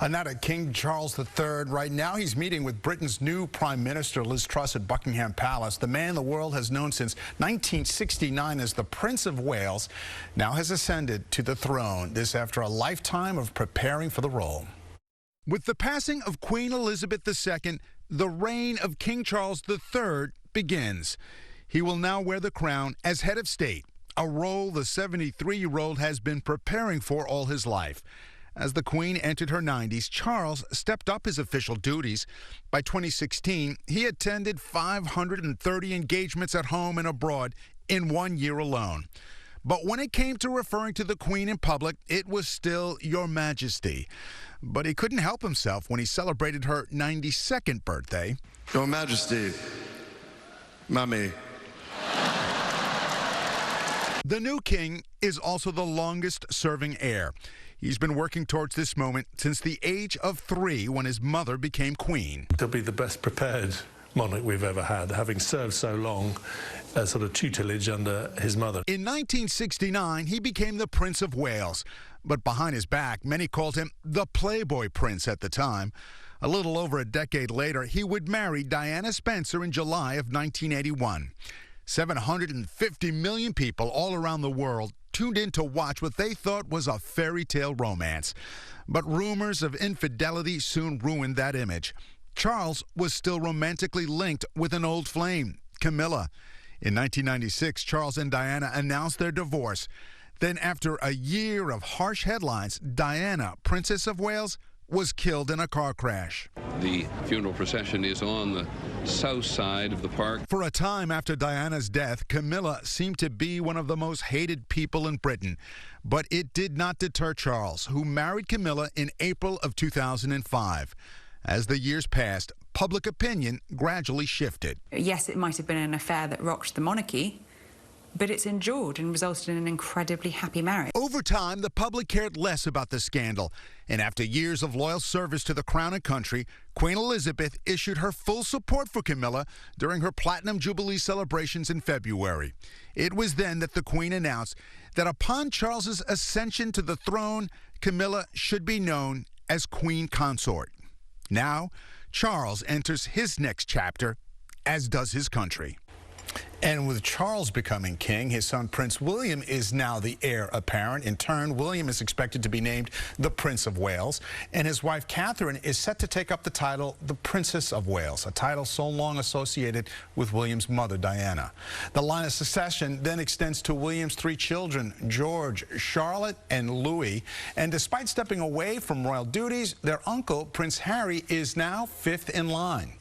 Not at King Charles III. Right now, he's meeting with Britain's new Prime Minister, Liz Truss, at Buckingham Palace. The man the world has known since 1969 as the Prince of Wales now has ascended to the throne. This after a lifetime of preparing for the role. With the passing of Queen Elizabeth II, the reign of King Charles III begins. He will now wear the crown as head of state, a role the 73-year-old has been preparing for all his life. As the Queen entered her 90s, Charles stepped up his official duties. By 2016, he attended 530 engagements at home and abroad in 1 year alone. But when it came to referring to the Queen in public, it was still Your Majesty. But he couldn't help himself when he celebrated her 92nd birthday. Your Majesty, Mummy. The new king is also the longest-serving heir. He's been working towards this moment since the age of 3 when his mother became queen. He'll be the best prepared monarch we've ever had, having served so long as sort of tutelage under his mother. In 1969, he became the Prince of Wales. But behind his back, many called him the Playboy Prince at the time. A little over a decade later, he would marry Diana Spencer in July of 1981. 750 million people all around the world tuned in to watch what they thought was a fairy tale romance. But rumors of infidelity soon ruined that image. Charles was still romantically linked with an old flame, Camilla. In 1996, Charles and Diana announced their divorce. Then, after a year of harsh headlines, Diana, Princess of Wales, was killed in a car crash. The funeral procession is on the south side of the park. For a time after Diana's death, Camilla seemed to be one of the most hated people in Britain. But it did not deter Charles, who married Camilla in April of 2005. As the years passed, public opinion gradually shifted. Yes, it might have been an affair that rocked the monarchy, but it's endured and resulted in an incredibly happy marriage. Over time, the public cared less about the scandal. And after years of loyal service to the crown and country, Queen Elizabeth issued her full support for Camilla during her Platinum Jubilee celebrations in February. It was then that the Queen announced that upon Charles's ascension to the throne, Camilla should be known as Queen Consort. Now, Charles enters his next chapter, as does his country. And with Charles becoming king, his son Prince William is now the heir apparent. In turn, William is expected to be named the Prince of Wales, and his wife Catherine is set to take up the title the Princess of Wales, a title so long associated with William's mother Diana. The line of succession then extends to William's 3 children, George, Charlotte, and Louis. And despite stepping away from royal duties, their uncle, Prince Harry, is now 5th in line.